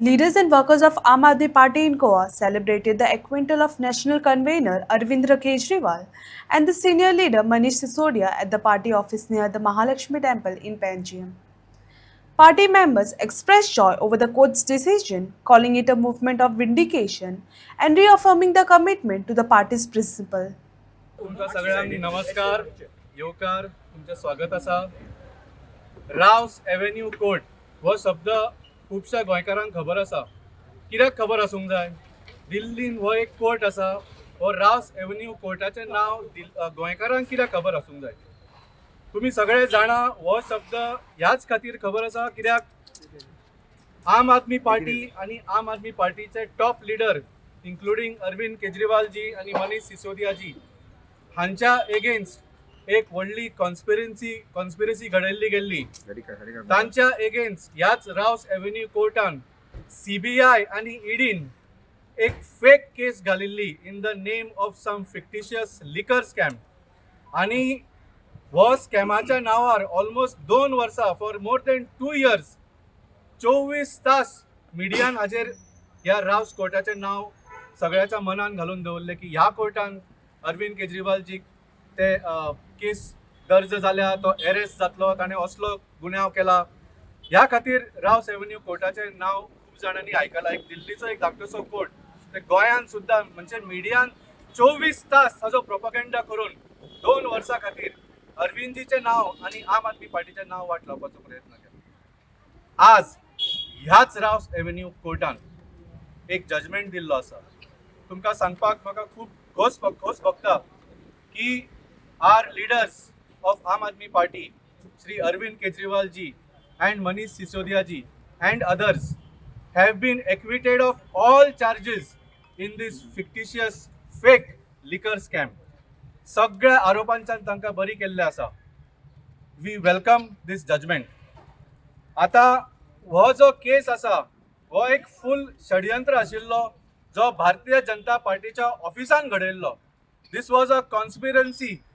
Leaders and workers of Aam Aadmi Party in Goa celebrated the acquittal of National Convener Arvindra Kejriwal and the senior leader Manish Sisodia at the party office near the Mahalakshmi Temple in Panjim. Party members expressed joy over the court's decision, calling it a movement of vindication and reaffirming the commitment to the party's principle. तुमका सगळ्यांनी नमस्कार येवकार तुमचे स्वागत असा. रावस avenue court हो शब्द खुबशा गोंयकारांक खबर आसा. कित्याक खबर आसूंक जाय? दिल्लीन हो एक कोर्ट आसा. हो रावस एव्हेन्यू कोर्टाचें नांव गोंयकारांक कित्याक खबर आसूंक जाय? तुम्ही सगळे जाणा हो शब्द ह्याच खातीर खबर आसा कित्याक आम आदमी पार्टी आणि आम आदमी पार्टीचे top leader including Arvind Kejriwal ji आणि मनीष सिसोदिया जी हांच्या एगेन्स्ट एक व्हडली कॉन्स्पिरसी घडयल्ली गेल्ली. तांच्या एगेन्स्ट ह्याच रावस एव्हेन्यू कोर्टान CBI आणि ईडीन एक फेक केस घालिल्ली in the name of some fictitious liquor scam. आणि हो स्कॅमाच्या नावार ऑलमोस्ट 2 वर्सां फॉर मोर देन 2 इयर्स 24 तास मिडियान हाजेर ह्या रावस कोर्टाचें नाव सगळ्याच्या मनान घालून दवरले की ह्या कोर्टान अरविंद केजरीवालजीक ते केस दर्ज जाल्या, तो अरेस्ट जातलो, ताणें असलो गुन्यांव केला. ह्या खातीर रावस एव्हेन्यू कोर्टाचें नाव खूब जाणांनी आयकलां. एक दिल्लीचो एक धाकटोसो कोर्ट ते गोंयान सुद्दां म्हणजे मिडियान 24 तास ताजो प्रोपगेंडा करून 2 वर्सां खातीर अरविंदजीचें नाव आणि आम आदमी पार्टीचें नाव वाट लावपाचो प्रयत्न केला. आज ह्याच रावस एव्हेन्यू कोर्टान एक जजमेंट दिल्लो आसा. तुमकां सांगपाक म्हाका खूब खोस भोगता की R leaders of Aam Aadmi Party Shri Arvind Kejriwal ji and Manish Sisodia ji and others have been acquitted of all charges in this fictitious fake liquor scam. सगळ्या आरोपांच्यान तांकां बरी केल्ले आसा. We welcome this judgment. आता हो जो केस आसा हो एक फुल षडयंत्र आशिल्लो जो भारतीय जनता पार्टीच्या ऑफिसान घडयल्लो. This was a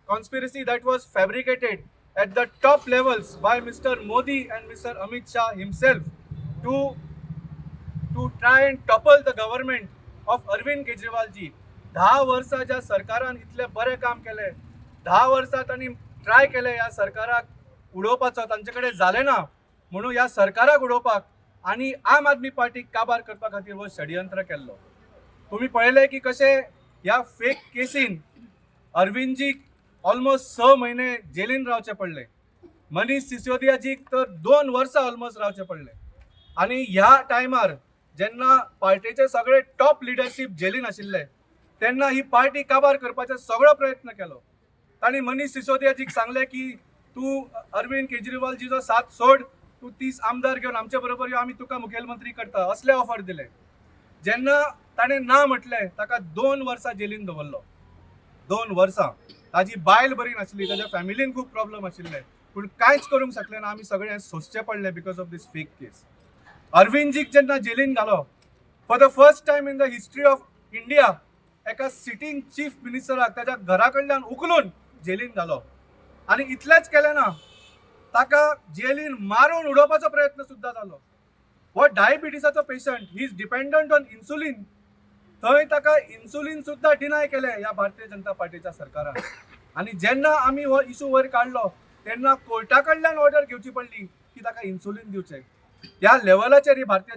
conspiracy that was fabricated at the top levels by Mr. Modi and Mr. Amit Shah himself to try and topple the government of Arvind Kejriwal ji. 10 वर्सां ज्या सरकारान इतले बरे काम केले, 10 वर्सां तांणी ट्राय केले ह्या सरकाराक उडोवपाचो, तांचे कडेन जालें ना म्हणून ह्या सरकाराक उडोवपाक आनी आम आदमी पार्टीक काबार करपा खातीर हो षडयंत्र केल्लो. तुम्ही पळयलें की कशें ह्या फेक केसीन अरविंदजीक ऑलमोस्ट 6 महिने जेलीन रावचे पडले. मनीष सिसोदियाजीक तर 2 वर्सां ऑलमोस्ट रावचे पडले. आणि ह्या टायमार जेन्ना पार्टीचे सगळे टॉप लिडरशीप जेलीन आशिल्ले तेन्ना ही पार्टी काबार करपाचो सगळो प्रयत्न केलो. तांणी मनीष सिसोदियाजीक सांगले की तू अरविंद केजरीवालजीचो साथ सोड, तू 30 आमदार घेवन आमचे बरोबर यो, आमी तुका मुखेलमंत्री करता, असले ऑफर दिले. जेन्ना ताणें ना म्हटलें ताका 2 वर्सां जेलीन दवरलो. 2 वर्सां. ताजी बायल बरी नाशिल्ली, ताज्या फॅमिलीन खूब प्रॉब्लेम आशिल्ले, पूण कांयच करूंक शकले ना. आमी सगळे सोंसचे पडले बिकॉज ऑफ दीस फेक केस. अरविंदजीक जेन्ना जेलीन घालो for the first time in the history of India एका सिटींग चीफ मिनिस्टराक ताज्या घरा कडल्यान उखलून जेलीन घालो. आनी इतलेंच केलें ना, ताका जेलीन मारून उडोवपाचो प्रयत्न सुद्दां जालो. हो डायबिटीसाचो patient, he is dependent on insulin. थंय ताका इन्सुलीन सुद्दां डिनाय केले ह्या भारतीय जनता पार्टीच्या सरकारान. आणि जेन्ना आमी हो इशू वयर काडलो तेन्ना कोर्टा कडल्यान ऑर्डर घेवची पडली की ताका इन्सुलीन दिवचें. ह्या लेवलाचेर ही भारतीय